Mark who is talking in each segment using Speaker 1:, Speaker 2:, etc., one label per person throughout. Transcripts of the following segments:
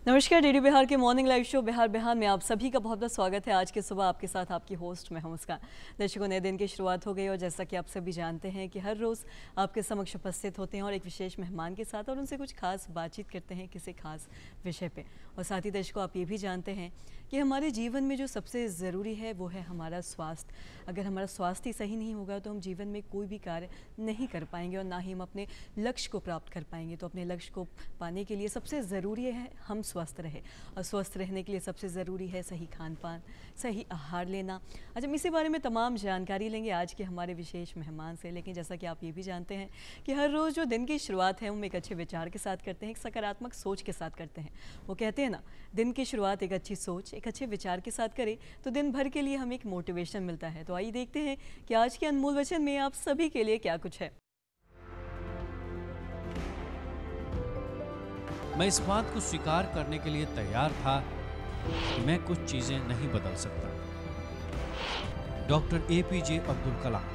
Speaker 1: नमस्कार, डीडी बिहार के morning live show Bihar Bihar में आप सभी का बहुत बहुत स्वागत है। आज के सुबह आपके साथ आपकी होस्ट मैं हूं मुस्कान। दर्शकों, नए दिन की शुरुआत हो गई और जैसा कि आप सभी जानते हैं कि हर रोज़ आपके समक्ष उपस्थित होते हैं और एक विशेष मेहमान के साथ और उनसे कुछ खास बातचीत करते हैं किसी खास विषय पे। और साथ ही दर्शकों, आप ये भी जानते हैं कि हमारे जीवन में जो सबसे ज़रूरी है वो है हमारा स्वास्थ्य। अगर हमारा स्वास्थ्य ही सही नहीं होगा तो हम जीवन में कोई भी कार्य नहीं कर पाएंगे और ना ही हम अपने लक्ष्य को प्राप्त कर पाएंगे। तो अपने लक्ष्य को पाने के लिए सबसे ज़रूरी है हम स्वस्थ रहे और स्वस्थ रहने के लिए सबसे ज़रूरी है सही खान पान, सही आहार लेना। आज हम इसी बारे में तमाम जानकारी लेंगे आज के हमारे विशेष मेहमान से। लेकिन जैसा कि आप ये भी जानते हैं कि हर रोज़ जो दिन की शुरुआत है हम एक अच्छे विचार के साथ करते हैं, एक सकारात्मक सोच के साथ करते हैं। वो कहते हैं ना, दिन की शुरुआत एक अच्छी सोच, एक अच्छे विचार के साथ करें तो दिन भर के लिए हमें एक मोटिवेशन मिलता है। तो आइए देखते हैं कि आज के अनमोल वचन में आप सभी के लिए क्या कुछ है।
Speaker 2: मैं इस बात को स्वीकार करने के लिए तैयार था कि मैं कुछ चीजें नहीं बदल सकता। Doctor APJ Abdul Kalam.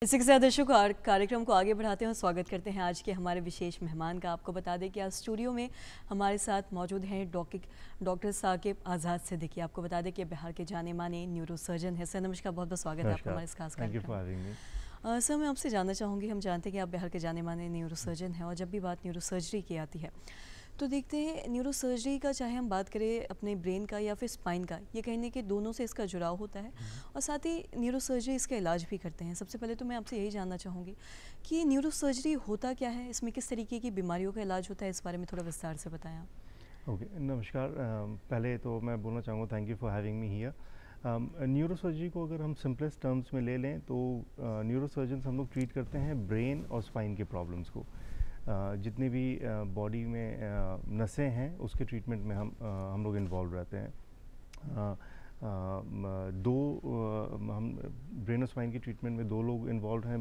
Speaker 1: इसी के साथ दर्शकों कार्यक्रम को आगे बढ़ाते हैं और स्वागत करते हैं आज के हमारे विशेष मेहमान का। आपको बता दें कि आज स्टूडियो में हमारे साथ मौजूद हैं डॉक्टर साकिब आज़ाद सिद्दीकी। आपको बता दें कि बिहार के जाने माने न्यूरो सर्जन हैं। सर नमस्कार, बहुत बहुत स्वागत है आपका हमारे इस खास कार्यक्रम। सर मैं आपसे जानना चाहूँगी, हम जानते हैं कि आप बिहार के जाने माने न्यूरो सर्जन हैं और जब भी बात न्यूरो सर्जरी की आती है तो देखते हैं न्यूरो सर्जरी का, चाहे हम बात करें अपने ब्रेन का या फिर स्पाइन का, ये कहने के दोनों से इसका जुड़ाव होता है और साथ ही न्यूरो सर्जरी इसका इलाज भी करते हैं। सबसे पहले तो मैं आपसे यही जानना चाहूँगी कि न्यूरो सर्जरी होता क्या है, इसमें किस तरीके की बीमारियों का इलाज होता है, इस बारे में थोड़ा विस्तार से बताएं आप।
Speaker 3: ओके, नमस्कार। पहले तो मैं बोलना चाहूँगा thank you for having me here. Neuro surgery को अगर हम सिंपलेस्ट टर्म्स में ले लें तो न्यूरो सर्जन्स हम लोग ट्रीट करते हैं ब्रेन और स्पाइन के प्रॉब्लम्स को। जितने भी बॉडी में नसें हैं उसके ट्रीटमेंट में हम लोग इन्वॉल्व रहते हैं। हम ब्रेन और स्पाइन के ट्रीटमेंट में दो लोग इन्वॉल्व हैं।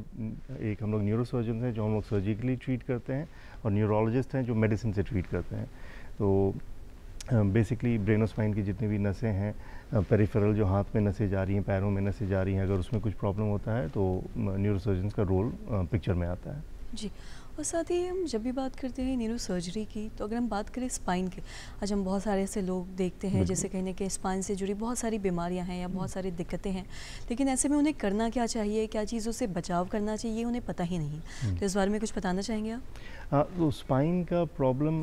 Speaker 3: एक हम लोग न्यूरो सर्जन हैं जो हम लोग सर्जिकली ट्रीट करते हैं और न्यूरोलॉजिस्ट हैं जो मेडिसिन से ट्रीट करते हैं। तो बेसिकली ब्रेन और स्पाइन की जितनी भी नसें हैं, पेरिफेरल जो हाथ में नसें जा रही हैं, पैरों में नसें जा रही हैं, अगर उसमें कुछ प्रॉब्लम होता है तो न्यूरो सर्जन्स का रोल पिक्चर में आता है
Speaker 1: जी। और साथ ही हम जब भी बात करते हैं न्यूरो सर्जरी की, तो अगर हम बात करें स्पाइन की, आज हम बहुत सारे ऐसे लोग देखते हैं जैसे कहने के स्पाइन से जुड़ी बहुत सारी बीमारियां हैं या बहुत सारी दिक्कतें हैं, लेकिन ऐसे में उन्हें करना क्या चाहिए, क्या चीज़ों से बचाव करना चाहिए, ये उन्हें पता ही नहीं। तो इस बारे में कुछ बताना चाहेंगे आप?
Speaker 3: तो स्पाइन का problem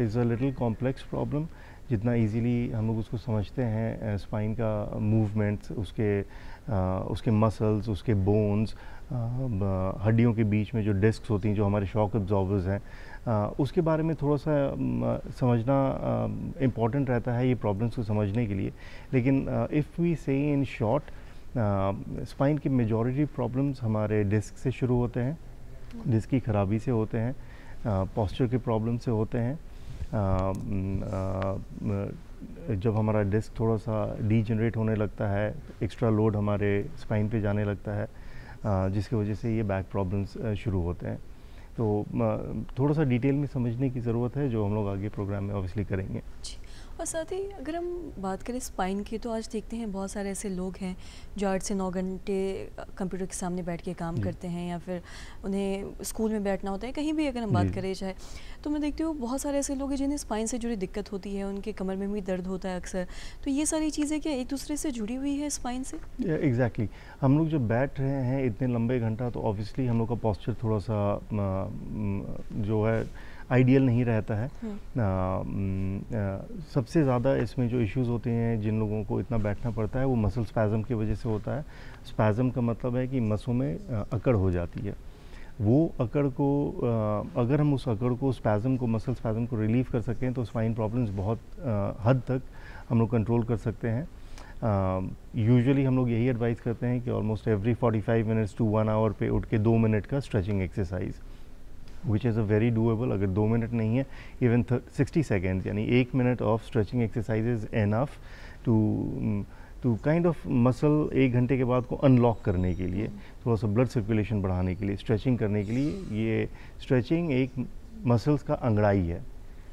Speaker 3: is a little complex problem. जितना इजीली हम लोग उसको समझते हैं, स्पाइन का मूवमेंट्स, उसके मसल्स, उसके बोन्स, हड्डियों के बीच में जो डिस्क्स होती हैं जो हमारे शॉक एब्जॉर्बर्स हैं, उसके बारे में थोड़ा सा समझना इम्पॉर्टेंट रहता है ये प्रॉब्लम्स को समझने के लिए। लेकिन इफ़ वी से इन शॉर्ट, स्पाइन की मेजॉरिटी प्रॉब्लम्स हमारे डिस्क से शुरू होते हैं, डिस्क की खराबी से होते हैं, पोस्चर के प्रॉब्लम से होते हैं। जब हमारा डिस्क थोड़ा सा डीजनरेट होने लगता है, एक्स्ट्रा लोड हमारे स्पाइन पे जाने लगता है, जिसकी वजह से ये बैक प्रॉब्लम्स शुरू होते हैं। तो थोड़ा सा डिटेल में समझने की ज़रूरत है जो हम लोग आगे प्रोग्राम में ऑब्वियसली करेंगे।
Speaker 1: और साथ ही अगर हम बात करें स्पाइन की, तो आज देखते हैं बहुत सारे ऐसे लोग हैं जो 8 से 9 घंटे कंप्यूटर के सामने बैठ के काम करते हैं या फिर उन्हें स्कूल में बैठना होता है, कहीं भी अगर हम बात करें चाहे, तो मैं देखती हूँ बहुत सारे ऐसे लोग हैं जिन्हें स्पाइन से जुड़ी दिक्कत होती है, उनके कमर में भी दर्द होता है अक्सर। तो ये सारी चीज़ें क्या एक दूसरे से जुड़ी हुई है स्पाइन से?
Speaker 3: एग्जैक्टली। हम लोग जब बैठ रहे हैं इतने लंबे घंटा तो ऑब्वियसली हम लोग का पोस्चर थोड़ा सा जो है आइडियल नहीं रहता है। सबसे ज़्यादा इसमें जो इश्यूज़ होते हैं, जिन लोगों को इतना बैठना पड़ता है, वो मसल स्पैज़म की वजह से होता है। स्पैज़म का मतलब है कि मसों में अकड़ हो जाती है। वो अकड़ को अगर हम उस अकड़ को, स्पैज़म को, मसल स्पैज़म को रिलीव कर सकें तो स्पाइन प्रॉब्लम्स बहुत हद तक हम लोग कंट्रोल कर सकते हैं। यूजुअली हम लोग यही एडवाइस करते हैं कि almost every 45 minutes to 1 hour पे उठ के 2 मिनट का stretching exercise, which is a very doable. अगर 2 मिनट नहीं है, इवन 60 सेकेंड्स यानी 1 minute of stretching exercise is enough to kind of muscle 1 घंटे के बाद को अनलॉक करने के लिए, थोड़ा सा ब्लड सर्कुलेशन बढ़ाने के लिए, स्ट्रेचिंग करने के लिए। ये स्ट्रेचिंग एक मसल्स का अंगड़ाई है।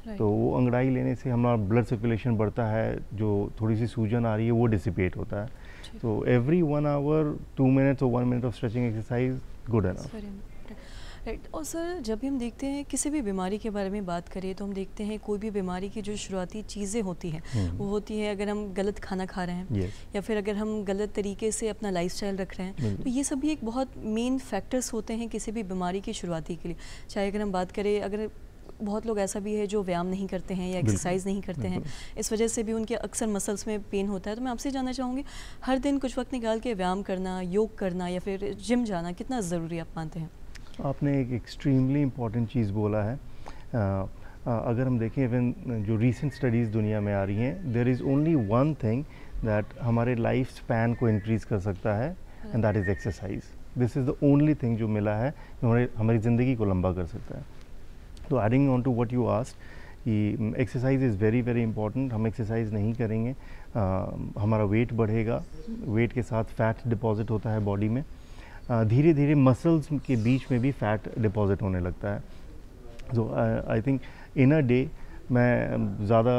Speaker 3: तो वो अंगड़ाई लेने से हमारा ब्लड सर्कुलेशन बढ़ता है, जो थोड़ी सी सूजन आ रही है वो डिसिपेट होता है। तो एवरी 1 आवर 2 मिनट्स और 1 minute of stretching exercise good enough.
Speaker 1: Right. और सर जब भी हम देखते हैं किसी भी बीमारी के बारे में बात करें तो हम देखते हैं कोई भी बीमारी की जो शुरुआती चीज़ें होती हैं वो होती है अगर हम गलत खाना खा रहे हैं या फिर अगर हम गलत तरीके से अपना लाइफस्टाइल रख रहे हैं, तो ये सभी एक बहुत मेन फैक्टर्स होते हैं किसी भी बीमारी की शुरुआती के लिए। चाहे अगर हम बात करें, अगर बहुत लोग ऐसा भी है जो व्यायाम नहीं करते हैं या एक्सरसाइज नहीं करते हैं, इस वजह से भी उनके अक्सर मसल्स में पेन होता है। तो मैं आपसे जानना चाहूँगी, हर दिन कुछ वक्त निकाल के व्यायाम करना, योग करना या फिर जिम जाना कितना ज़रूरी आप मानते हैं?
Speaker 3: आपने एक एक्सट्रीमली इम्पॉर्टेंट चीज़ बोला है। अगर हम देखें इवन जो रीसेंट स्टडीज़ दुनिया में आ रही हैं, there is only one thing that हमारे लाइफ स्पैन को इंक्रीज़ कर सकता है, and that is exercise. This is the only thing जो मिला है जो हमारी ज़िंदगी को लंबा कर सकता है। तो adding on to what you asked, कि exercise is very very important. हम एक्सरसाइज नहीं करेंगे हमारा वेट बढ़ेगा, वेट के साथ फैट डिपॉजिट होता है बॉडी में, धीरे धीरे मसल्स के बीच में भी फैट डिपॉजिट होने लगता है। सो I think in a day मैं ज़्यादा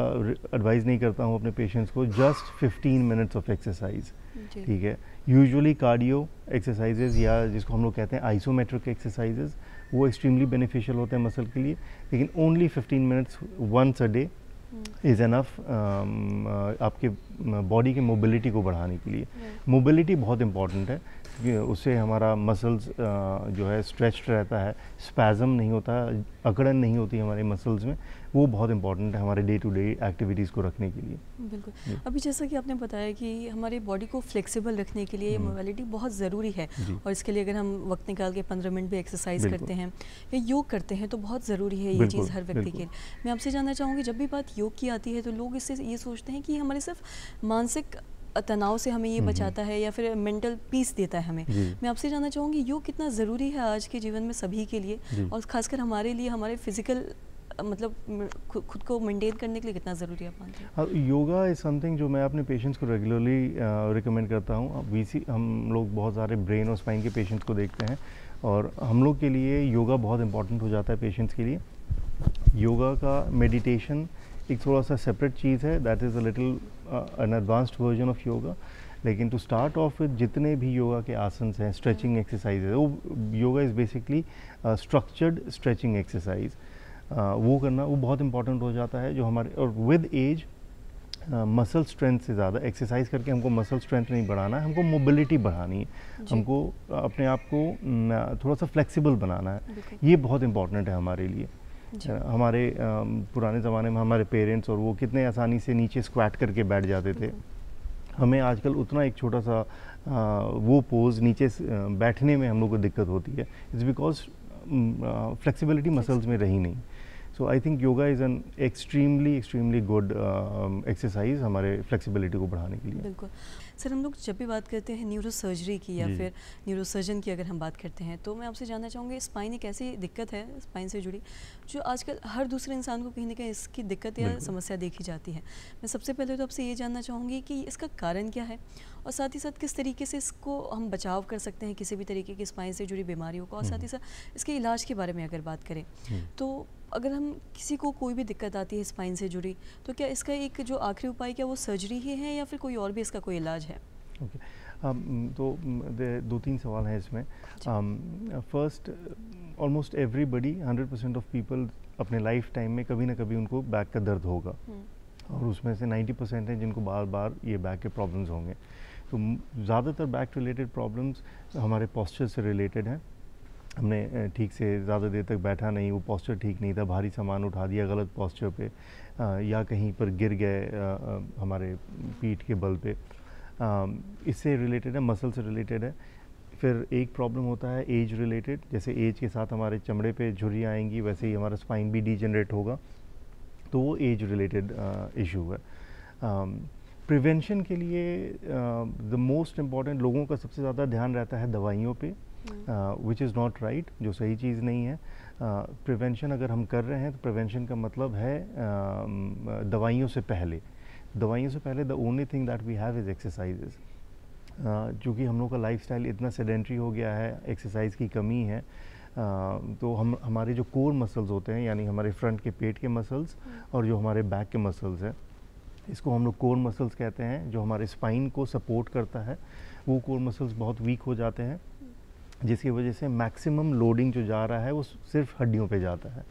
Speaker 3: एडवाइस नहीं करता हूँ अपने पेशेंट्स को, जस्ट 15 मिनट्स ऑफ एक्सरसाइज, ठीक है। यूजुअली कार्डियो एक्सरसाइजेज या जिसको हम लोग कहते हैं आइसोमेट्रिक एक्सरसाइजेज, वो एक्सट्रीमली बेनिफिशियल होते हैं मसल के लिए, लेकिन only 15 minutes once a day is enough आपके बॉडी की मोबिलिटी को बढ़ाने के लिए। मोबिलिटी बहुत इंपॉर्टेंट है, उससे हमारा मसल्स जो है स्ट्रेच्ड रहता है, स्पैज़म नहीं होता, अकड़न नहीं होती हमारे मसल्स में। वो बहुत इंपॉर्टेंट है हमारे डे टू डे एक्टिविटीज़ को रखने के लिए।
Speaker 1: बिल्कुल। अभी जैसा कि आपने बताया कि हमारे बॉडी को फ्लेक्सिबल रखने के लिए मोबिलिटी बहुत ज़रूरी है, और इसके लिए अगर हम वक्त निकाल के 15 मिनट भी एक्सरसाइज करते हैं या योग करते हैं तो बहुत ज़रूरी है ये चीज़ हर व्यक्ति के लिए। मैं आपसे जानना चाहूँगी, जब भी बात योग की आती है तो लोग इससे ये सोचते हैं कि हमारे सिर्फ मानसिक तनाव से हमें ये बचाता है या फिर मेंटल पीस देता है हमें। मैं आपसे जानना चाहूँगी, योग कितना ज़रूरी है आज के जीवन में सभी के लिए, और ख़ासकर हमारे लिए, हमारे फिजिकल मतलब खुद को मेंटेन करने के लिए कितना ज़रूरी है आप मानते हैं?
Speaker 3: योगा इज़ समथिंग जो मैं अपने पेशेंट्स को रेगुलरली रिकमेंड करता हूँ। हम लोग बहुत सारे ब्रेन और स्पाइन के पेशेंट्स को देखते हैं, और हम लोग के लिए योगा बहुत इंपॉर्टेंट हो जाता है पेशेंट्स के लिए। योगा का मेडिटेशन एक थोड़ा सा सेपरेट चीज़ है, that is a little N advanced version of yoga. लेकिन टू स्टार्ट ऑफ विद जितने भी योगा के आसन्स हैं, स्ट्रेचिंग एक्सरसाइज है, वो yoga is basically structured stretching exercise, वो करना वो बहुत इंपॉर्टेंट हो जाता है। जो हमारे और विद एज मसल स्ट्रेंथ से ज़्यादा एक्सरसाइज करके हमको मसल स्ट्रेंथ नहीं बढ़ाना है, हमको मोबिलिटी बढ़ानी है, हमको अपने आप को थोड़ा सा फ्लेक्सिबल बनाना है। ये बहुत इंपॉर्टेंट है हमारे लिए। हमारे पुराने ज़माने में हमारे पेरेंट्स और वो कितने आसानी से नीचे स्क्वाट करके बैठ जाते थे। हमें आजकल उतना एक छोटा सा वो पोज नीचे बैठने में हम लोग को दिक्कत होती है। इट्स बिकॉज फ्लेक्सिबिलिटी मसल्स में रही नहीं। So I think yoga is an extremely good exercise हमारे फ्लेक्सिबिलिटी को बढ़ाने के लिए।
Speaker 1: बिल्कुल। सर, हम लोग जब भी बात करते हैं न्यूरो सर्जरी की या फिर न्यूरोसर्जन की अगर हम बात करते हैं, तो मैं आपसे जानना चाहूँगी, स्पाइन एक ऐसी दिक्कत है स्पाइन से जुड़ी जो आजकल हर दूसरे इंसान को कहीं ना कहीं इसकी दिक्कत या समस्या देखी जाती है। मैं सबसे पहले तो आपसे ये जानना चाहूँगी कि इसका कारण क्या है, और साथ ही साथ किस तरीके से इसको हम बचाव कर सकते हैं किसी भी तरीके की स्पाइन से जुड़ी बीमारियों को, और साथ ही साथ इसके इलाज के बारे में अगर बात करें तो अगर हम किसी को कोई भी दिक्कत आती है स्पाइन से जुड़ी, तो क्या इसका एक जो आखिरी उपाय क्या वो सर्जरी ही है या फिर कोई और भी इसका कोई इलाज है?
Speaker 3: ओके, तो 2-3 सवाल हैं इसमें। First, almost everybody 100% of people अपने लाइफ टाइम में कभी ना कभी उनको बैक का दर्द होगा, और उसमें से 90% हैं जिनको बार बार ये बैक के प्रॉब्लम्स होंगे। तो ज़्यादातर बैक रिलेटेड प्रॉब्लम्स हमारे पोस्चर से रिलेटेड हैं। हमने ठीक से ज़्यादा देर तक बैठा नहीं, वो पोस्चर ठीक नहीं था, भारी सामान उठा दिया गलत पोस्चर पे, या कहीं पर गिर गए हमारे पीठ के बल पे, इससे रिलेटेड है, मसल से रिलेटेड है। फिर एक प्रॉब्लम होता है एज रिलेटेड, जैसे एज के साथ हमारे चमड़े पे झुर्रियाँ आएंगी, वैसे ही हमारा स्पाइन भी डीजनरेट होगा, तो वो एज रिलेटेड इशू है। प्रिवेंशन के लिए द मोस्ट इम्पॉर्टेंट, लोगों का सबसे ज़्यादा ध्यान रहता है दवाइयों पे, विच इज़ नॉट राइट, जो सही चीज़ नहीं है। प्रिवेंशन अगर हम कर रहे हैं तो प्रिवेंशन का मतलब है दवाइयों से पहले। दवाइयों से पहले the only thing that we have is exercises. चूँकि हम लोग का लाइफस्टाइल इतना सेडेंट्री हो गया है, एक्सरसाइज की कमी है, तो हमारे जो कोर मसल्स होते हैं, यानी हमारे फ्रंट के पेट के मसल्स और जो हमारे बैक के मसल्स हैं, इसको हम लोग कोर मसल्स कहते हैं, जो हमारे स्पाइन को सपोर्ट करता है। वो कोर मसल्स बहुत वीक हो जाते हैं, जिसकी वजह से मैक्सिमम लोडिंग जो जा रहा है वो सिर्फ हड्डियों पे जाता है।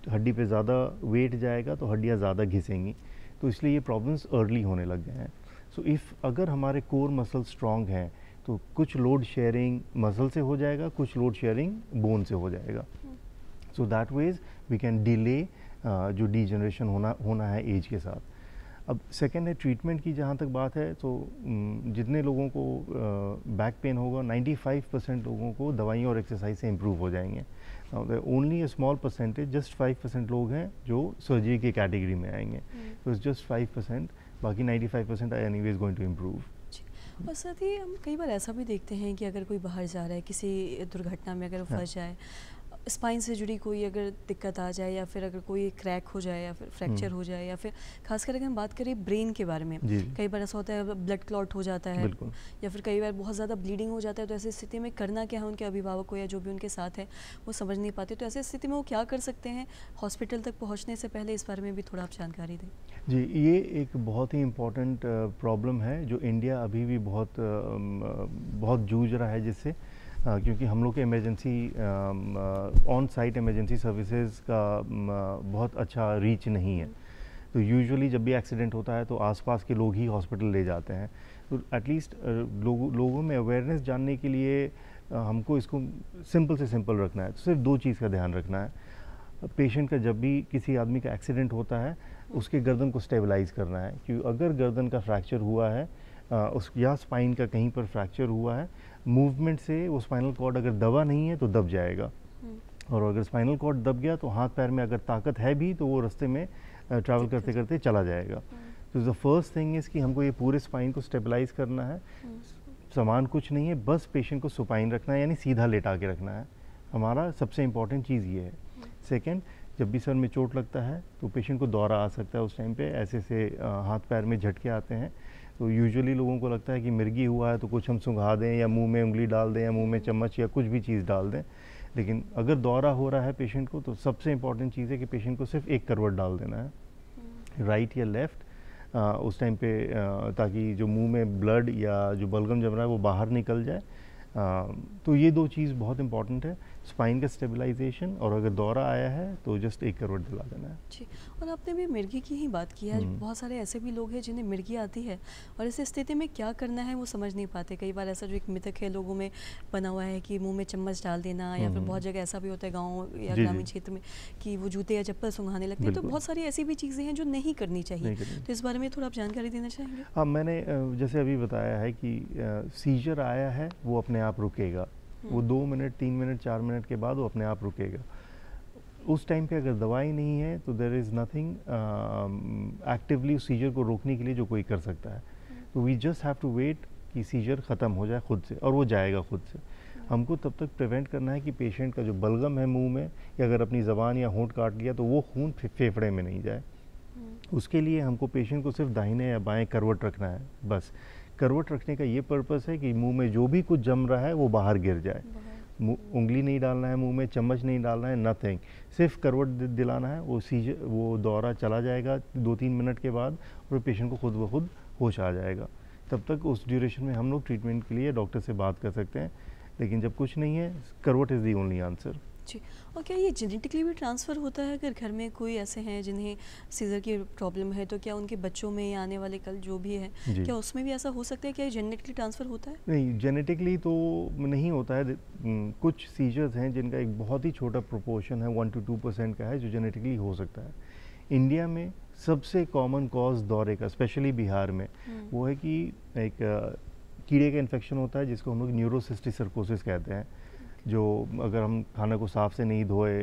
Speaker 3: हड्डी पे ज़्यादा वेट जाएगा तो हड्डियाँ ज़्यादा घिसेंगी, तो इसलिए ये प्रॉब्लम्स अर्ली होने लग गए हैं। सो इफ़ अगर हमारे कोर मसल स्ट्रॉन्ग हैं तो कुछ लोड शेयरिंग मसल से हो जाएगा, कुछ लोड शेयरिंग बोन से हो जाएगा। So that way we can delay जो डीजनरेशन होना है एज के साथ। अब सेकेंड है ट्रीटमेंट की, जहाँ तक बात है तो जितने लोगों को बैक पेन होगा 95% लोगों को दवाइयों और एक्सरसाइज से इम्प्रूव हो जाएंगे। Only a small percentage, just 5% लोग हैं जो सर्जरी की कैटेगरी में आएंगे। तो इट्स जस्ट 5%, बाकी 95% are anyways going to improve.
Speaker 1: और साथ ही हम कई बार ऐसा भी देखते हैं कि अगर कोई बाहर जा रहा है, किसी दुर्घटना में अगर वो फंस जाए, स्पाइन से जुड़ी कोई अगर दिक्कत आ जाए, या फिर अगर कोई क्रैक हो जाए, या फिर फ्रैक्चर हो जाए, या फिर खासकर अगर हम बात करें ब्रेन के बारे में, कई बार ऐसा होता है ब्लड क्लॉट हो जाता है, या फिर कई बार बहुत ज़्यादा ब्लीडिंग हो जाता है, तो ऐसी स्थिति में करना क्या है उनके अभिभावक को या जो भी उनके साथ है वो समझ नहीं पाते, तो ऐसी स्थिति में वो क्या कर सकते हैं हॉस्पिटल तक पहुँचने से पहले? इस बारे में भी थोड़ा आप जानकारी दें।
Speaker 3: जी, ये एक बहुत ही इम्पॉर्टेंट प्रॉब्लम है जो इंडिया अभी भी बहुत जूझ रहा है जिससे, क्योंकि हम लोग के emergency on site emergency services का बहुत अच्छा रीच नहीं है। तो यूजुअली जब भी एक्सीडेंट होता है तो आसपास के लोग ही हॉस्पिटल ले जाते हैं। तो एटलीस्ट लोगों में अवेयरनेस जानने के लिए हमको इसको सिंपल से सिंपल रखना है। तो सिर्फ 2 चीज़ का ध्यान रखना है। पेशेंट का जब भी किसी आदमी का एक्सीडेंट होता है उसके गर्दन को स्टेबलाइज करना है, क्योंकि अगर गर्दन का फ्रैक्चर हुआ है या स्पाइन का कहीं पर फ्रैक्चर हुआ है, मूवमेंट से वो स्पाइनल कॉर्ड अगर दबा नहीं है तो दब जाएगा, और अगर स्पाइनल कॉर्ड दब गया तो हाथ पैर में अगर ताकत है भी तो वो रास्ते में ट्रैवल करते करते चला जाएगा। तो द फर्स्ट थिंग इज़ कि हमको ये पूरे स्पाइन को स्टेबलाइज करना है। सामान कुछ नहीं है, बस पेशेंट को सुपाइन रखना है, यानी सीधा लेटा के रखना है। हमारा सबसे इम्पॉर्टेंट चीज़ ये है। सेकेंड, जब भी सर में चोट लगता है तो पेशेंट को दौरा आ सकता है। उस टाइम पे ऐसे से हाथ पैर में झटके आते हैं, तो यूजुअली लोगों को लगता है कि मिर्गी हुआ है तो कुछ हम सुंघा दें या मुंह में उंगली डाल दें या मुंह में चम्मच या कुछ भी चीज़ डाल दें। लेकिन अगर दौरा हो रहा है पेशेंट को तो सबसे इम्पॉर्टेंट चीज़ है कि पेशेंट को सिर्फ एक करवट डाल देना है, राइट या लेफ़्ट, उस टाइम पे, ताकि जो मुंह में ब्लड या जो बलगम जम रहा है वो बाहर निकल जाए। तो ये 2 चीज़ बहुत इंपॉर्टेंट है, स्पाइन का स्टेबलाइजेशन, और अगर दौरा आया है तो जस्ट एक करवट दिला देना है।
Speaker 1: जी, और आपने भी मिर्गी की ही बात की है। बहुत सारे ऐसे भी लोग हैं जिन्हें मिर्गी आती है और इस स्थिति में क्या करना है वो समझ नहीं पाते। कई बार ऐसा जो एक मिथक है लोगों में बना हुआ है कि मुंह में चम्मच डाल देना, या फिर बहुत जगह ऐसा भी होता है गाँव या ग्रामीण क्षेत्र में कि वो जूते या चप्पल सुंघाने लगते हैं। तो बहुत सारी ऐसी भी चीज़ें हैं जो नहीं करनी चाहिए। तो इस बारे में थोड़ा आप जानकारी देना चाहेंगे?
Speaker 3: हाँ, मैंने जैसे अभी बताया है कि सीजर आया है वो अपने आप रुकेगा, वो 2 मिनट 3 मिनट 4 मिनट के बाद वो अपने आप रुकेगा। उस टाइम पे अगर दवाई नहीं है तो देयर इज़ नथिंग एक्टिवली उस सीजर को रोकने के लिए जो कोई कर सकता है। तो we just have to wait कि सीजर ख़त्म हो जाए खुद से, और वो जाएगा खुद से। हमको तब तक प्रिवेंट करना है कि पेशेंट का जो बलगम है मुंह में, या अगर अपनी ज़बान या होंठ काट लिया तो वो खून फेफड़े में नहीं जाए। उसके लिए हमको पेशेंट को सिर्फ दाहिने या बाएं करवट रखना है। बस करवट रखने का ये पर्पस है कि मुंह में जो भी कुछ जम रहा है वो बाहर गिर जाए। उंगली नहीं डालना है मुंह में, चम्मच नहीं डालना है, नथिंग, सिर्फ करवट दिलाना है। वो दौरा चला जाएगा 2-3 मिनट के बाद, और पेशेंट को खुद ब खुद होश आ जाएगा। तब तक उस ड्यूरेशन में हम लोग ट्रीटमेंट के लिए डॉक्टर से बात कर सकते हैं, लेकिन जब कुछ नहीं है, करवट इज़ दी ओनली आंसर।
Speaker 1: जी, और क्या ये जेनेटिकली भी ट्रांसफ़र होता है? अगर घर में कोई ऐसे हैं जिन्हें सीजर की प्रॉब्लम है, तो क्या उनके बच्चों में या आने वाले कल जो भी है, क्या उसमें भी ऐसा हो सकता है? क्या ये जेनेटिकली ट्रांसफ़र होता है?
Speaker 3: नहीं, जेनेटिकली तो नहीं होता है। कुछ सीजर्स हैं जिनका एक बहुत ही छोटा प्रोपोर्शन है, 1 to 2% का है, जो जेनेटिकली हो सकता है। इंडिया में सबसे कॉमन कॉज दौरे का, स्पेशली बिहार में, वो है कि एक कीड़े का इन्फेक्शन होता है जिसको हम लोग न्यूरोसिस्टिक सर्कोसिस कहते हैं। जो अगर हम खाना को साफ़ से नहीं धोए,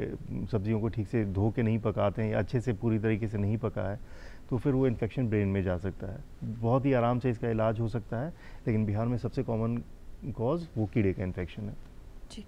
Speaker 3: सब्जियों को ठीक से धो के नहीं पकाते हैं, या अच्छे से पूरी तरीके से नहीं पका है, तो फिर वो इन्फेक्शन ब्रेन में जा सकता है। बहुत ही आराम से इसका इलाज हो सकता है, लेकिन बिहार में सबसे कॉमन कॉज वो कीड़े का इन्फेक्शन है।
Speaker 1: जी,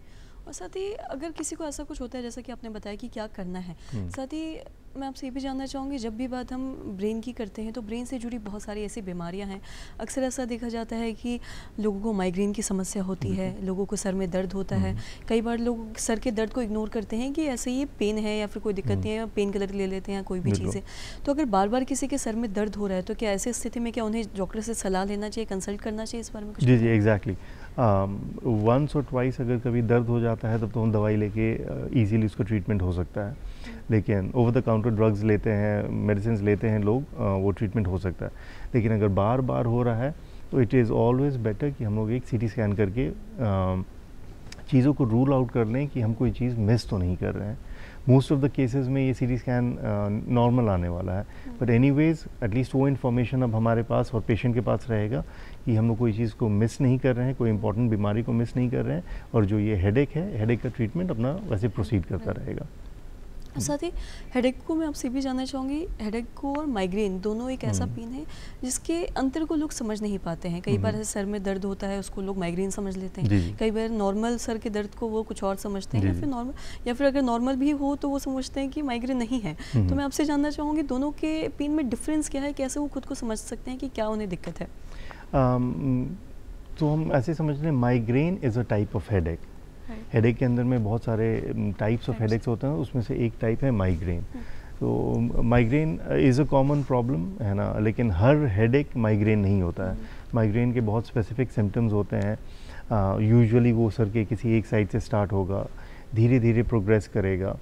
Speaker 1: और साथ ही अगर किसी को ऐसा कुछ होता है जैसा कि आपने बताया कि क्या करना है, साथ ही मैं आपसे ये भी जानना चाहूँगी, जब भी बात हम ब्रेन की करते हैं तो ब्रेन से जुड़ी बहुत सारी ऐसी बीमारियां हैं। अक्सर ऐसा देखा जाता है कि लोगों को माइग्रेन की समस्या होती है, लोगों को सर में दर्द होता है। कई बार लोग सर के दर्द को इग्नोर करते हैं कि ऐसे ये पेन है या फिर कोई दिक्कत नहीं है, पेन किलर ले लेते हैं, कोई भी चीज़ें। तो अगर बार बार किसी के सर में दर्द हो रहा है तो क्या ऐसी स्थिति में क्या उन्हें डॉक्टर से सलाह लेना चाहिए, कंसल्ट करना चाहिए? इस बारे में कुछ
Speaker 3: जी एग्जैक्टली। वंस और ट्वाइस अगर कभी दर्द हो जाता है तब तो हम दवाई लेके इजीली उसका ट्रीटमेंट हो सकता है, लेकिन ओवर द काउंटर ड्रग्स लेते हैं, मेडिसिन लेते हैं लोग, वो ट्रीटमेंट हो सकता है। लेकिन अगर बार बार हो रहा है तो इट इज़ ऑलवेज बेटर कि हम लोग एक सीटी स्कैन करके चीज़ों को रूल आउट कर लें कि हम कोई चीज़ मिस तो नहीं कर रहे हैं। मोस्ट ऑफ द केसेस में ये सीटी स्कैन नॉर्मल आने वाला है, बट एनीवेज एटलीस्ट वो इन्फॉर्मेशन अब हमारे पास और पेशेंट के पास रहेगा कि हम लोग कोई चीज़ को मिस नहीं कर रहे हैं, कोई इंपॉर्टेंट बीमारी को मिस नहीं कर रहे हैं, और जो ये हेडेक है, हेडेक का ट्रीटमेंट अपना वैसे प्रोसीड करता रहेगा।
Speaker 1: साथ ही हेडेक को मैं आपसे भी जानना चाहूँगी, हेडेक को और माइग्रेन दोनों एक ऐसा पेन है जिसके अंतर को लोग समझ नहीं पाते हैं। कई बार सर में दर्द होता है उसको लोग माइग्रेन समझ लेते हैं, कई बार नॉर्मल सर के दर्द को वो कुछ और समझते हैं, या फिर अगर नॉर्मल भी हो तो वो समझते हैं कि माइग्रेन नहीं है। तो मैं आपसे जानना चाहूँगी दोनों के पेन में डिफरेंस क्या है, कैसे वो खुद को समझ सकते हैं कि क्या उन्हें दिक्कत है?
Speaker 3: तो हम ऐसे समझ रहे हैं migraine is a type of headache. Headache के अंदर में बहुत सारे टाइप्स ऑफ हेडेक्स होते हैं, उसमें से एक टाइप है माइग्रेन। तो migraine is a common problem है ना, लेकिन हर हेडेक माइग्रेन नहीं होता है। माइग्रेन के बहुत स्पेसिफिक सिम्टम्स होते हैं। यूजुअली वो सर के किसी एक साइड से स्टार्ट होगा, धीरे धीरे प्रोग्रेस करेगा,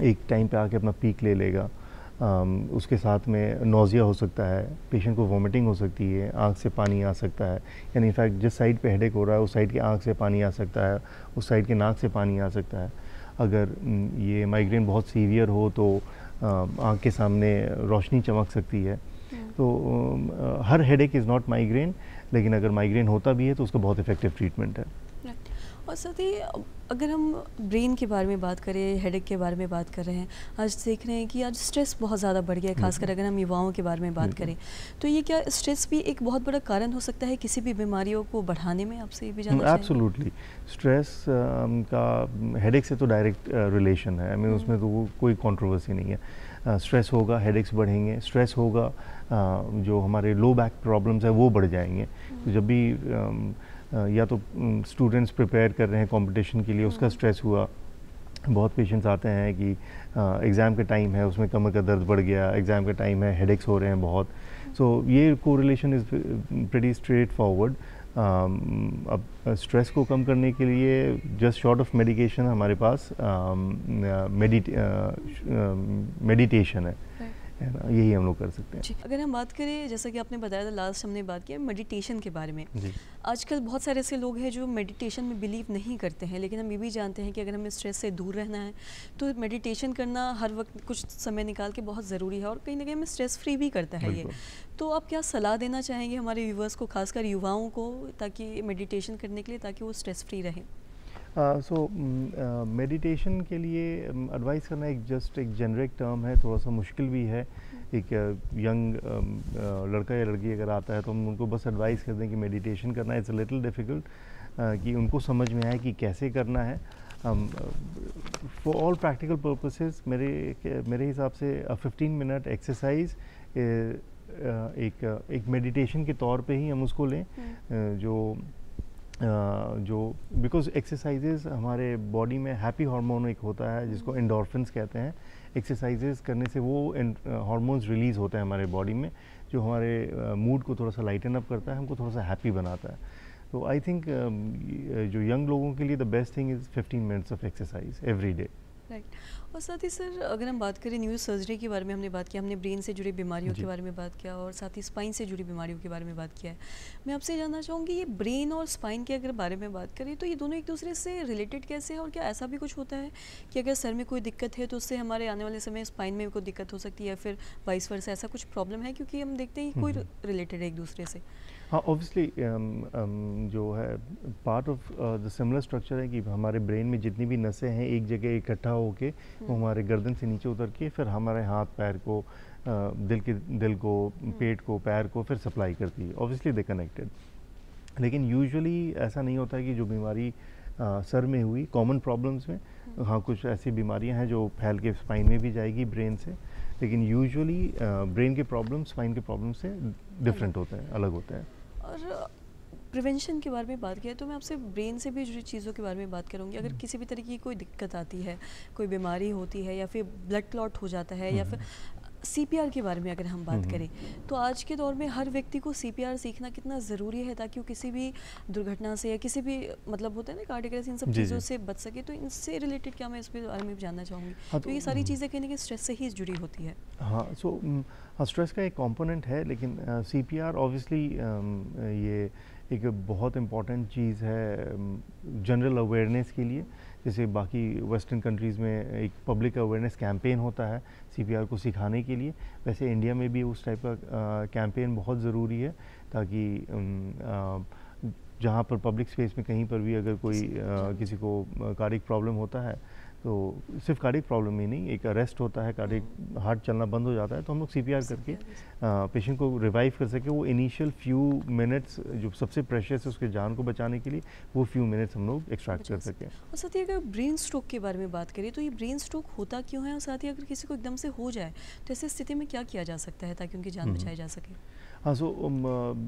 Speaker 3: एक टाइम पे आके अपना पीक ले लेगा। उसके साथ में नोज़िया हो सकता है, पेशेंट को वॉमिटिंग हो सकती है, आँख से पानी आ सकता है, यानी इनफैक्ट जिस साइड पे हेडेक हो रहा है उस साइड की आँख से पानी आ सकता है, उस साइड के नाक से पानी आ सकता है। अगर ये माइग्रेन बहुत सीवियर हो तो आँख के सामने रोशनी चमक सकती है। तो हर हेडेक इज़ नॉट माइग्रेन, लेकिन अगर माइग्रेन होता भी है तो उसका बहुत इफेक्टिव ट्रीटमेंट है।
Speaker 1: और साथ ही अगर हम ब्रेन के बारे में बात करें, हेडेक के बारे में बात कर रहे हैं, आज देख रहे हैं कि आज स्ट्रेस बहुत ज़्यादा बढ़ गया है, खासकर अगर हम युवाओं के बारे में बात करें तो ये क्या स्ट्रेस भी एक बहुत बड़ा कारण हो सकता है किसी भी बीमारियों को बढ़ाने में? आपसे ये भी जानना चाहिए।
Speaker 3: एब्सोल्युटली, स्ट्रेस का हेडेक से तो डायरेक्ट रिलेशन है। आई मीन उसमें तो कोई कंट्रोवर्सी नहीं है। स्ट्रेस होगा, हेडेक्स बढ़ेंगे, स्ट्रेस होगा, जो हमारे लो बैक प्रॉब्लम्स है वो बढ़ जाएंगे। तो जब भी या तो स्टूडेंट्स प्रिपेयर कर रहे हैं कंपटीशन के लिए, उसका स्ट्रेस हुआ, बहुत पेशेंट्स आते हैं कि एग्ज़ाम का टाइम है, उसमें कमर का दर्द बढ़ गया, एग्ज़ाम का टाइम है, हेडेक्स हो रहे हैं बहुत। सो ये correlation is pretty straight forward. अब स्ट्रेस को कम करने के लिए जस्ट शॉर्ट ऑफ मेडिकेशन हमारे पास मेडिटेशन है ना, यही हम लोग कर सकते हैं।
Speaker 1: अगर हम बात करें, जैसा कि आपने बताया था लास्ट हमने बात किया मेडिटेशन के बारे में, आजकल बहुत सारे ऐसे लोग हैं जो मेडिटेशन में बिलीव नहीं करते हैं, लेकिन हम ये भी जानते हैं कि अगर हमें स्ट्रेस से दूर रहना है तो मेडिटेशन करना हर वक्त कुछ समय निकाल के बहुत ज़रूरी है, और कहीं ना कहीं हमें स्ट्रेस फ्री भी करता है ये। तो आप क्या सलाह देना चाहेंगे हमारे व्यूवर्स को, खासकर युवाओं को, ताकि मेडिटेशन करने के लिए, ताकि वो स्ट्रेस फ्री रहें?
Speaker 3: मेडिटेशन के लिए एडवाइस करना एक जेनरिक टर्म है, थोड़ा सा मुश्किल भी है। एक यंग लड़का या लड़की अगर आता है तो हम उनको बस एडवाइस कर दें कि मेडिटेशन करना इट्स अ लिटिल डिफ़िकल्ट, कि उनको समझ में आए कि कैसे करना है। फॉर ऑल प्रैक्टिकल पर्पसेस मेरे हिसाब से 15 मिनट एक्सरसाइज एक मेडिटेशन के तौर पे ही हम उसको लें, जो बिकॉज एक्सरसाइजेज हमारे बॉडी में हैप्पी हार्मोन एक होता है जिसको एंडोर्फिन्स कहते हैं। एक्सरसाइजेज करने से वो हार्मोन्स रिलीज़ होते हैं हमारे बॉडी में, जो हमारे मूड को थोड़ा सा लाइटन अप करता है, हमको थोड़ा सा हैप्पी बनाता है। तो आई थिंक जो यंग लोगों के लिए the best thing is 15 minutes of exercise every day.
Speaker 1: Right. और साथ ही सर, अगर हम बात करें न्यूरो सर्जरी के बारे में हमने बात किया, हमने ब्रेन से जुड़ी बीमारियों के बारे में बात किया, और साथ ही स्पाइन से जुड़ी बीमारियों के बारे में बात किया है। मैं आपसे जानना चाहूँगी, ये ब्रेन और स्पाइन के अगर बारे में बात करें तो ये दोनों एक दूसरे से रिलेटेड कैसे हैं, और क्या ऐसा भी कुछ होता है कि अगर सर में कोई दिक्कत है तो उससे हमारे आने वाले समय स्पाइन में कोई दिक्कत हो सकती है, या फिर वाइस वर्सा, ऐसा कुछ प्रॉब्लम है? क्योंकि हम देखते हैं कि कोई रिलेटेड है एक दूसरे से।
Speaker 3: हाँ, ऑब्वियसली जो है part of the similar structure है कि हमारे ब्रेन में जितनी भी नसें हैं एक जगह इकट्ठा होके वो हमारे गर्दन से नीचे उतर के फिर हमारे हाथ पैर को, दिल को, पेट को, पैर को फिर सप्लाई करती है। ऑब्वियसली दे कनेक्टेड, लेकिन यूजुअली ऐसा नहीं होता है कि जो बीमारी सर में हुई कॉमन प्रॉब्लम्स में हाँ कुछ ऐसी बीमारियां हैं जो फैल के स्पाइन में भी जाएगी ब्रेन से, लेकिन यूजुअली ब्रेन के प्रॉब्लम स्पाइन के प्रॉब्लम से डिफरेंट होते हैं, अलग होते हैं।
Speaker 1: और प्रिवेंशन के बारे में बात किया तो मैं आपसे ब्रेन से भी जुड़ी चीज़ों के बारे में बात करूंगी। अगर किसी भी तरीके की कोई दिक्कत आती है, कोई बीमारी होती है या फिर ब्लड क्लॉट हो जाता है या फिर सीपीआर के बारे में अगर हम बात करें तो आज के दौर में हर व्यक्ति को सीपीआर सीखना कितना ज़रूरी है ताकि वो किसी भी दुर्घटना से या किसी भी मतलब होता है ना कार्डियक अरेस्ट इन सब चीज़ों से बच सके। तो इनसे रिलेटेड क्या मैं इस बारे में जानना चाहूँगी।
Speaker 3: हाँ,
Speaker 1: तो ये सारी चीज़ें कहीं ना कहीं स्ट्रेस से ही जुड़ी होती है।
Speaker 3: हाँ हाँ स्ट्रेस का एक कंपोनेंट है, लेकिन सीपीआर ऑब्वियसली ये एक बहुत इम्पॉर्टेंट चीज़ है जनरल अवेयरनेस के लिए। जैसे बाकी वेस्टर्न कंट्रीज़ में एक पब्लिक अवेयरनेस कैंपेन होता है सीपीआर को सिखाने के लिए, वैसे इंडिया में भी उस टाइप का कैंपेन बहुत ज़रूरी है ताकि जहाँ पर पब्लिक स्पेस में कहीं पर भी अगर कोई किसी को कार्डियक प्रॉब्लम होता है तो सिर्फ कार्डियक प्रॉब्लम ही नहीं, एक अरेस्ट होता है, कार्डियक हार्ट चलना बंद हो जाता है, तो हम लोग सीपीआर करके पेशेंट को रिवाइव कर सके। वो इनिशियल फ्यू मिनट्स जो सबसे प्रेशियस है उसके जान को बचाने के लिए वो फ्यू मिनट्स हम लोग एक्सट्रैक्ट कर सकें।
Speaker 1: और साथ ही अगर ब्रेन स्ट्रोक के बारे में बात करें तो ये ब्रेन स्ट्रोक होता क्यों है और साथ ही अगर किसी को एकदम से हो जाए तो ऐसी स्थिति में क्या किया जा सकता है ताकि उनकी जान बचाई जा सके।
Speaker 3: हाँ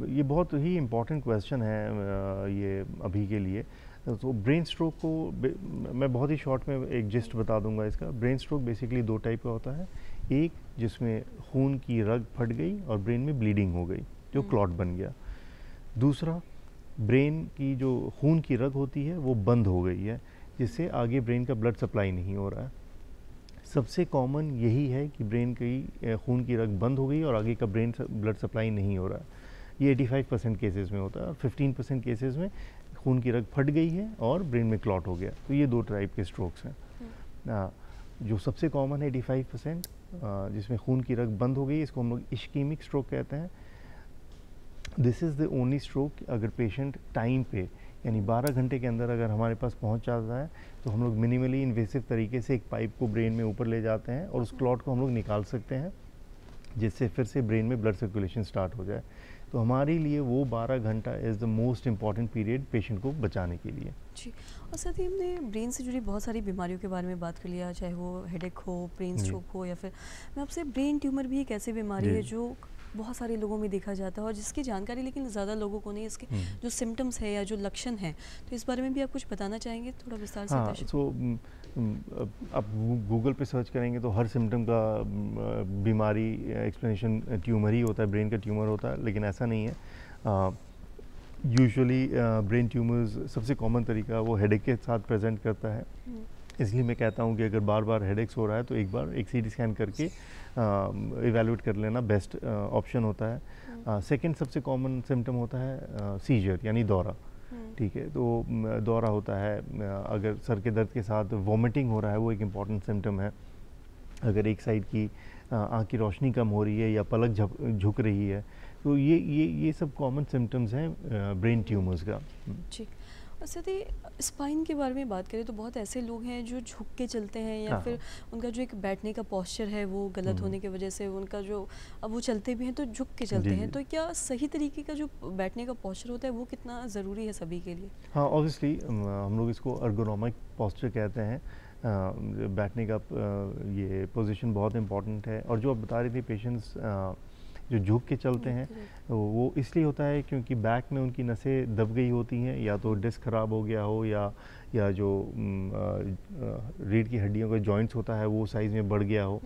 Speaker 3: ये बहुत ही इम्पॉर्टेंट क्वेश्चन है ये अभी के लिए। तो ब्रेन स्ट्रोक को मैं बहुत ही शॉर्ट में एक जिस्ट बता दूंगा इसका। ब्रेन स्ट्रोक बेसिकली दो टाइप का होता है, एक जिसमें खून की रग फट गई और ब्रेन में ब्लीडिंग हो गई जो क्लॉट बन गया। दूसरा ब्रेन की जो खून की रग होती है वो बंद हो गई है जिससे आगे ब्रेन का ब्लड सप्लाई नहीं हो रहा है। सबसे कॉमन यही है कि ब्रेन की खून की रग बंद हो गई और आगे का ब्रेन ब्लड सप्लाई नहीं हो रहा है। ये 85% केसेस में होता है और 15% केसेस में खून की रग फट गई है और ब्रेन में क्लॉट हो गया। तो ये दो टाइप के स्ट्रोक्स हैं। जो सबसे कॉमन है 85% जिसमें खून की रग बंद हो गई, इसको हम लोग इश्कीमिक स्ट्रोक कहते हैं। This is the only stroke अगर पेशेंट टाइम पे यानी 12 घंटे के अंदर अगर हमारे पास पहुंच जाता है तो हम लोग मिनिमली इन्वेसिव तरीके से एक पाइप को ब्रेन में ऊपर ले जाते हैं और उस क्लॉट को हम लोग निकाल सकते हैं जिससे फिर से ब्रेन में ब्लड सर्कुलेशन स्टार्ट हो जाए। तो हमारे लिए वो 12 घंटा is the most important period patient को बचाने के लिए।
Speaker 1: जी, और साथ ही हमने ब्रेन से जुड़ी बहुत सारी बीमारियों के बारे में बात कर लिया, चाहे वो हेडेक हो, ब्रेन स्ट्रोक हो या फिर मैं आपसे ब्रेन ट्यूमर भी एक ऐसी बीमारी है जो बहुत सारे लोगों में देखा जाता है और जिसकी जानकारी लेकिन ज़्यादा लोगों को नहीं, इसके जो सिम्टम्स है या जो लक्षण हैं, तो इस बारे में भी आप कुछ बताना चाहेंगे थोड़ा विस्तार से?
Speaker 3: हाँ, तो आप गूगल पे सर्च करेंगे तो हर सिम्टम का बीमारी एक्सप्लेनेशन ट्यूमर ही होता है, ब्रेन का ट्यूमर होता है, लेकिन ऐसा नहीं है। यूजुअली ब्रेन ट्यूमर्स सबसे कॉमन तरीका वो हेडेक के साथ प्रेजेंट करता है, इसलिए मैं कहता हूँ कि अगर बार बार हेडेक्स हो रहा है तो एक बार एक सीटी स्कैन करके इवैल्यूएट कर लेना बेस्ट ऑप्शन होता है। सेकंड सबसे कॉमन सिम्टम होता है सीजर यानी दौरा। ठीक है, तो दौरा होता है, अगर सर के दर्द के साथ वॉमिटिंग हो रहा है वो एक इम्पॉर्टेंट सिम्टम है। अगर एक साइड की आँख की रोशनी कम हो रही है या पलक झुक रही है तो ये सब कॉमन सिम्टम्स हैं ब्रेन ट्यूमर्स का।
Speaker 1: जी, और साथ ही स्पाइन के बारे में बात करें तो बहुत ऐसे लोग हैं जो झुक के चलते हैं या फिर उनका जो एक बैठने का पोस्चर है वो गलत होने की वजह से उनका जो अब वो चलते भी हैं तो झुक के चलते हैं। तो क्या सही तरीके का जो बैठने का पोस्चर होता है वो कितना ज़रूरी है सभी के लिए? हाँ,
Speaker 3: ऑब्वियसली हम लोग इसको अर्गोनॉमिक पोस्चर कहते हैं। बैठने का ये पोजीशन बहुत इम्पॉर्टेंट है। और जो आप बता रही थी पेशेंट्स जो झुक के चलते हैं वो इसलिए होता है क्योंकि बैक में उनकी नसें दब गई होती हैं, या तो डिस्क ख़राब हो गया हो या जो रीढ़ की हड्डियों का जॉइंट्स होता है वो साइज़ में बढ़ गया हो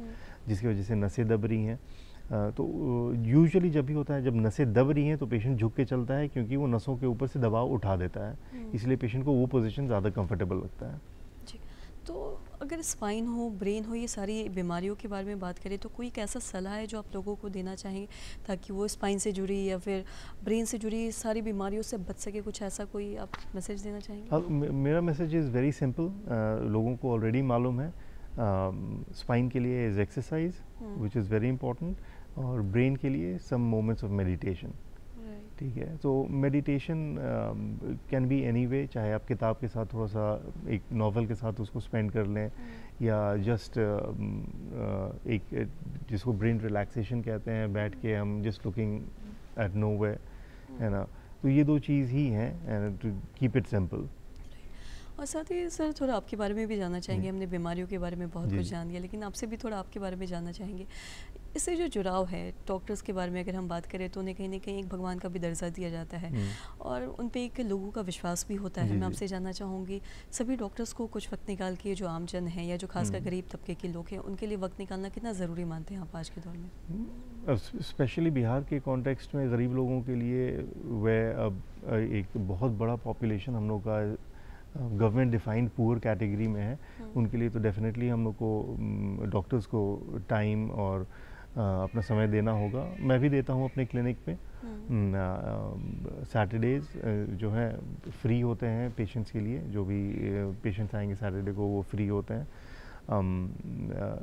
Speaker 3: जिसकी वजह से नसें दब रही हैं। तो यूजुअली जब भी होता है जब नसें दब रही हैं तो पेशेंट झुक के चलता है क्योंकि वो नसों के ऊपर से दबाव उठा देता है, इसलिए पेशेंट को वो पोजीशन ज़्यादा कंफर्टेबल लगता है।
Speaker 1: जी, तो अगर स्पाइन हो, ब्रेन हो, ये सारी बीमारियों के बारे में बात करें तो कोई कैसा सलाह है जो आप लोगों को देना चाहेंगे ताकि वो स्पाइन से जुड़ी या फिर ब्रेन से जुड़ी सारी बीमारियों से बच सके? कुछ ऐसा कोई आप मैसेज देना चाहेंगे?
Speaker 3: हाँ, मेरा मैसेज इज़ वेरी सिंपल। लोगों को ऑलरेडी मालूम है स्पाइन के लिए is exercise which is very important, और ब्रेन के लिए सम मोमेंट्स ऑफ मेडिटेशन। ठीक है, तो meditation can be any way, चाहे आप किताब के साथ थोड़ा सा एक नॉवल के साथ उसको स्पेंड कर लें या जस्ट एक जिसको ब्रेन रिलैक्सेशन कहते हैं, बैठ के हम जस्ट लुकिंग एट नो वे, है ना। तो ये दो चीज़ ही हैं टू कीप इट सिंपल।
Speaker 1: और साथ ही सर थोड़ा आपके बारे में भी जानना चाहेंगे। हमने बीमारियों के बारे में बहुत कुछ जान लिया, लेकिन आपसे भी थोड़ा आपके बारे में जानना चाहेंगे। इससे जो जुड़ाव है डॉक्टर्स के बारे में अगर हम बात करें तो उन्हें कहीं ना कहीं एक भगवान का भी दर्जा दिया जाता है और उन पे एक लोगों का विश्वास भी होता है। मैं आपसे जानना चाहूँगी, सभी डॉक्टर्स को कुछ वक्त निकाल के जो आमजन है या जो खासकर गरीब तबके के लोग हैं उनके लिए वक्त निकालना कितना ज़रूरी मानते हैं आप आज के दौर में?
Speaker 3: स्पेशली बिहार के कॉन्टेक्स्ट में गरीब लोगों के लिए वह अब एक बहुत बड़ा पॉपुलेशन हम लोग का गवर्नमेंट डिफाइंड पुअर कैटेगरी में है। उनके लिए तो डेफिनेटली हम लोग को डॉक्टर्स को टाइम और अपना समय देना होगा। मैं भी देता हूँ अपने क्लिनिक पे। सैटरडेज़ जो है फ्री होते हैं पेशेंट्स के लिए, जो भी पेशेंट्स आएंगे सैटरडे को वो फ्री होते हैं।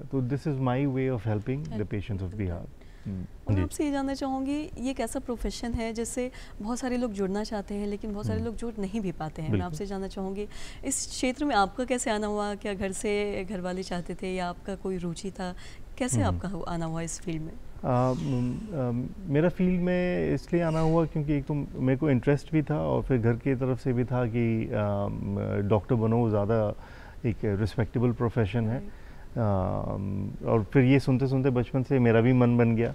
Speaker 3: तो this is my way of helping the patients of Bihar.
Speaker 1: और आपसे ये जानना चाहूँगी, ये एक ऐसा प्रोफेशन है जिससे बहुत सारे लोग जुड़ना चाहते हैं लेकिन बहुत सारे लोग जुड़ नहीं भी पाते हैं। मैं आपसे जानना चाहूँगी इस क्षेत्र में आपका कैसे आना हुआ? क्या घर से घर वाले चाहते थे या आपका कोई रुचि था? कैसे आपका आना हुआ इस फील्ड में?
Speaker 3: मेरा फील्ड में इसलिए आना हुआ क्योंकि एक तो मेरे को इंटरेस्ट भी था और फिर घर की तरफ से भी था कि डॉक्टर बनो ज़्यादा एक रिस्पेक्टेबल प्रोफेशन है। और फिर ये सुनते सुनते बचपन से मेरा भी मन बन गया,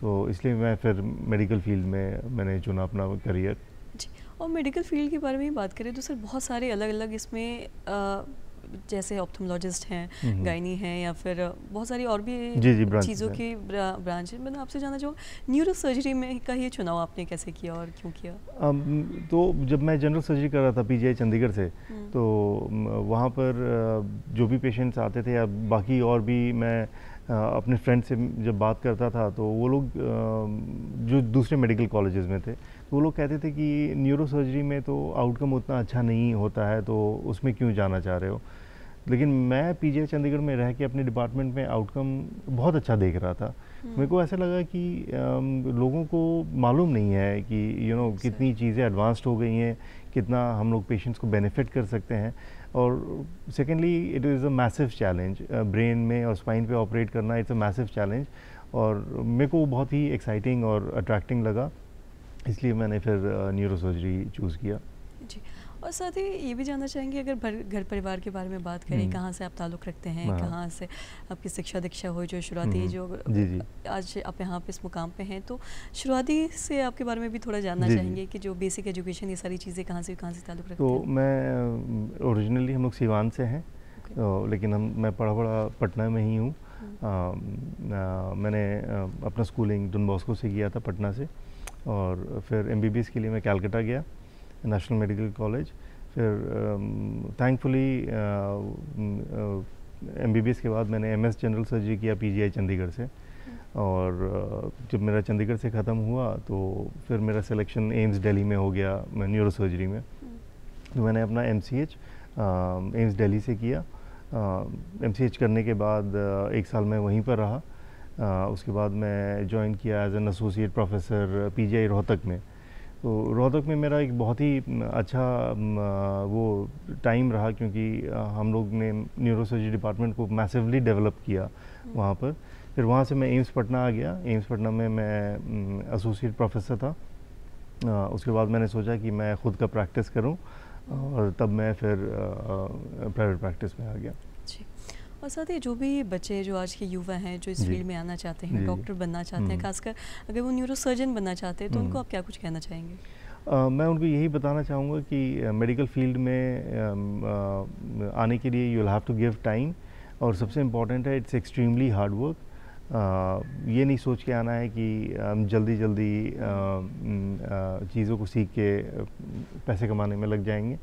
Speaker 3: तो इसलिए मैं फिर मेडिकल फील्ड में मैंने चुना अपना करियर।
Speaker 1: जी, और मेडिकल फील्ड के बारे में ही बात करें तो सर बहुत सारे अलग अलग इसमें जैसे ऑप्थोमोलॉजिस्ट हैं, गायनी हैं या फिर बहुत सारी और भी चीज़ों की ब्रांच है। मैं आपसे जानना चाहूँगा न्यूरो सर्जरी में का ये चुनाव आपने कैसे किया और क्यों किया?
Speaker 3: तो जब मैं जनरल सर्जरी कर रहा था पीजीआई चंडीगढ़ से, तो वहाँ पर जो भी पेशेंट्स आते थे या बाकी और भी मैं अपने फ्रेंड से जब बात करता था तो वो लोग जो दूसरे मेडिकल कॉलेजेस में थे तो वो लोग कहते थे कि न्यूरो सर्जरी में तो आउटकम उतना अच्छा नहीं होता है, तो उसमें क्यों जाना चाह रहे हो। लेकिन मैं पीजीआई चंडीगढ़ में रह के अपने डिपार्टमेंट में आउटकम बहुत अच्छा देख रहा था। मेरे को ऐसा लगा कि लोगों को मालूम नहीं है कि कितनी चीज़ें एडवांस्ड हो गई हैं, कितना हम लोग पेशेंट्स को बेनिफिट कर सकते हैं। और secondly it is a massive challenge, brain में और स्पाइन पे ऑपरेट करना इट्स अ मैसिव चैलेंज, और मेरे को बहुत ही एक्साइटिंग और अट्रैक्टिंग लगा, इसलिए मैंने फिर न्यूरो सर्जरी चूज़ किया।
Speaker 1: जी, और साथ ही ये भी जानना चाहेंगे अगर घर परिवार के बारे में बात करें, कहाँ से आप ताल्लुक़ रखते हैं, कहाँ से आपकी शिक्षा दीक्षा हुई जो शुरुआती जो
Speaker 3: जी।
Speaker 1: आज आप यहाँ पे इस मुकाम पे हैं, तो शुरुआती से आपके बारे में भी थोड़ा जानना चाहेंगे कि जो बेसिक एजुकेशन ये सारी चीज़ें कहाँ से ताल्लुक़ रखते हैं?
Speaker 3: तो मैं ओरिजिनली हम लोग सीवान से हैं, लेकिन मैं पढ़ा पटना में ही हूँ। मैंने अपना स्कूलिंग डॉन बॉस्को से किया था पटना से, और फिर एमबीबीएस के लिए मैं कलकत्ता गया, नेशनल मेडिकल कॉलेज। फिर थैंकफुली एमबीबीएस के बाद मैंने एमएस जनरल सर्जरी किया पीजीआई चंडीगढ़ से, और जब मेरा चंडीगढ़ से ख़त्म हुआ तो फिर मेरा सिलेक्शन एम्स दिल्ली में हो गया न्यूरो सर्जरी में। तो मैंने अपना एमसीएच एम्स दिल्ली से किया। एमसीएच करने के बाद 1 साल मैं वहीं पर रहा। उसके बाद मैं ज्वाइन किया as an associate professor PGI Rohtak में। तो रोहतक में मेरा एक बहुत ही अच्छा वो टाइम रहा, क्योंकि हम लोग ने न्यूरो सर्जरी डिपार्टमेंट को मैसिवली डेवलप किया वहाँ पर। फिर वहाँ से मैं एम्स पटना आ गया। एम्स पटना में मैं एसोसिएट प्रोफेसर था। उसके बाद मैंने सोचा कि मैं ख़ुद का प्रैक्टिस करूँ, और तब मैं फिर प्राइवेट प्रैक्टिस में आ गया।
Speaker 1: जी, और साथ ही जो भी बच्चे जो आज के युवा हैं जो इस फील्ड में आना चाहते हैं, डॉक्टर बनना चाहते हैं, खासकर अगर वो न्यूरो सर्जन बनना चाहते हैं, तो उनको आप क्या कुछ कहना चाहेंगे?
Speaker 3: मैं उनको यही बताना चाहूँगा कि मेडिकल फील्ड में आने के लिए you will have to give time, और सबसे इम्पॉर्टेंट है इट्स एक्सट्रीमली हार्ड वर्क। ये नहीं सोच के आना है कि हम जल्दी चीज़ों को सीख के पैसे कमाने में लग जाएंगे,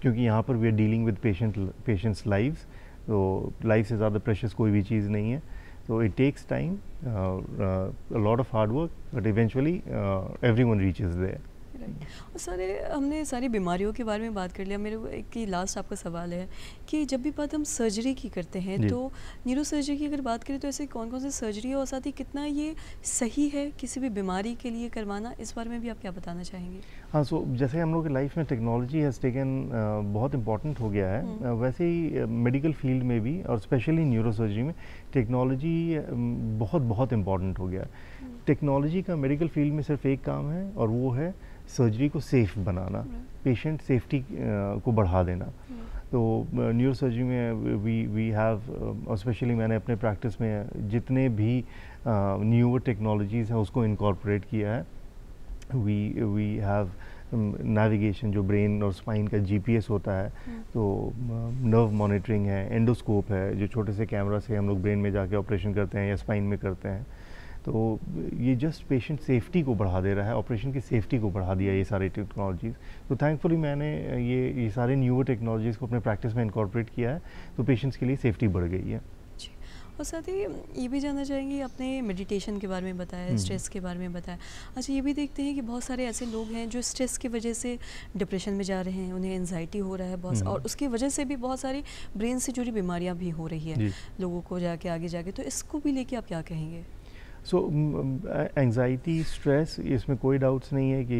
Speaker 3: क्योंकि यहाँ पर we are dealing with patients lives. तो लाइफ से ज़्यादा प्रेशियस कोई भी चीज़ नहीं है। तो it takes time, a lot of hard work, but eventually everyone reaches there.
Speaker 1: और हमने सारी बीमारियों के बारे में बात कर लिया। मेरे एक ही लास्ट आपका सवाल है कि जब भी बात हम सर्जरी की करते हैं, तो न्यूरो सर्जरी की अगर बात करें तो ऐसे कौन कौन सी सर्जरी है, और साथ ही कितना ये सही है किसी भी बीमारी के लिए करवाना, इस बारे में भी आप क्या बताना चाहेंगे?
Speaker 3: हाँ, सो जैसे हम लोग की लाइफ में टेक्नोलॉजी हैज़ टेकन बहुत इंपॉर्टेंट हो गया है, वैसे ही मेडिकल फील्ड में भी और स्पेशली न्यूरो सर्जरी में टेक्नोलॉजी बहुत इम्पॉर्टेंट हो गया है। टेक्नोलॉजी का मेडिकल फील्ड में सिर्फ एक काम है और वो है सर्जरी को सेफ़ बनाना, पेशेंट सेफ्टी को बढ़ा देना। तो न्यूरो सर्जरी में वी हैव, और स्पेशली मैंने अपने प्रैक्टिस में जितने भी न्यूअर टेक्नोलॉजीज़ हैं उसको इनकॉर्पोरेट किया है। वी हैव नेविगेशन, जो ब्रेन और स्पाइन का जीपीएस होता है, तो नर्व मॉनिटरिंग है, एंडोस्कोप है, जो छोटे से कैमरा से हम लोग ब्रेन में जाके ऑपरेशन करते हैं या स्पाइन में करते हैं। तो ये जस्ट पेशेंट सेफ्टी को बढ़ा दे रहा है, ऑपरेशन की सेफ्टी को बढ़ा दिया ये सारी टेक्नोलॉजीज़। तो थैंकफुली मैंने ये सारे न्यूअर टेक्नोलॉजीज़ को अपने प्रैक्टिस में इनकॉर्पोरेट किया है, तो पेशेंट्स के लिए सेफ्टी बढ़ गई है।
Speaker 1: और साथ ही ये भी जानना चाहेंगे, आपने मेडिटेशन के बारे में बताया, स्ट्रेस के बारे में बताया। अच्छा, ये भी देखते हैं कि बहुत सारे ऐसे लोग हैं जो स्ट्रेस की वजह से डिप्रेशन में जा रहे हैं, उन्हें एंजाइटी हो रहा है बहुत, और उसकी वजह से भी बहुत सारी ब्रेन से जुड़ी बीमारियां भी हो रही है लोगों को जाके आगे जाके। तो इसको भी लेके आप क्या कहेंगे?
Speaker 3: सो एंजाइटी, स्ट्रेस, इसमें कोई डाउट्स नहीं है कि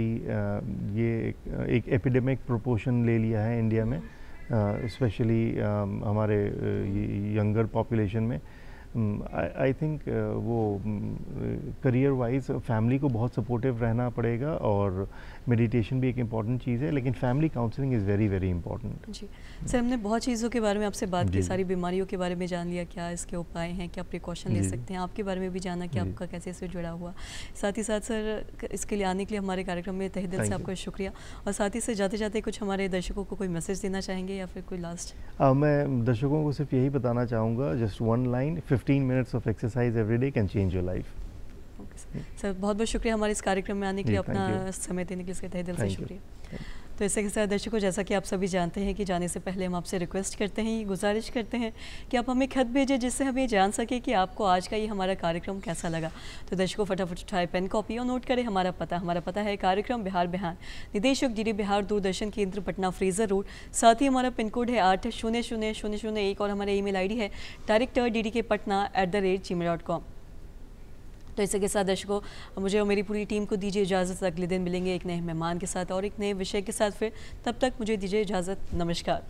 Speaker 3: ये एक एपिडेमिक प्रोपोर्शन ले लिया है इंडिया में, स्पेशली हमारे यंगर पॉपुलेशन में। आई थिंक वो करियर वाइज फैमिली को बहुत सपोर्टिव रहना पड़ेगा, और मेडिटेशन भी एक इम्पॉर्टेंट चीज़ है, लेकिन family counselling is very very important.
Speaker 1: जी सर, हमने बहुत चीज़ों के बारे में आपसे बात की, सारी बीमारियों के बारे में जान लिया, क्या इसके उपाय हैं, क्या प्रिकॉशन ले सकते हैं, आपके बारे में भी जाना कि आपका कैसे इससे जुड़ा हुआ। साथ ही साथ सर, इसके लिए आने के लिए हमारे कार्यक्रम में तहे दिल से आपका शुक्रिया। और साथ ही से जाते जाते कुछ हमारे दर्शकों को कोई मैसेज देना चाहेंगे या फिर कोई लास्ट?
Speaker 3: मैं दर्शकों को सिर्फ यही बताना चाहूँगा, just one line, 15 minutes of exercise every day can change your life.
Speaker 1: Sir बहुत बहुत शुक्रिया हमारे इस कार्यक्रम में आने के लिए, अपना समय देने के लिए तहे दिल से शुक्रिया। तो इसके साथ दर्शकों, जैसा कि आप सभी जानते हैं कि जाने से पहले हम आपसे रिक्वेस्ट करते हैं, गुजारिश करते हैं कि आप हमें खत भेजें जिससे हम ये जान सके कि आपको आज का ये हमारा कार्यक्रम कैसा लगा। तो दर्शकों, फटाफट उठाए पेन कॉपी और नोट करें हमारा पता है कार्यक्रम बिहार बिहान, निदेशक डीडी बिहार, दूरदर्शन केंद्र पटना, फ्रीजर रोड। साथ ही हमारा पिन कोड है 8000001 और हमारा ईमेल आईडी है director.ddkpatna@gmail.com। तो इसी के साथ दर्शकों, मुझे और मेरी पूरी टीम को दीजिए इजाज़त। अगले दिन मिलेंगे एक नए मेहमान के साथ और एक नए विषय के साथ। फिर तब तक मुझे दीजिए इजाज़त। नमस्कार।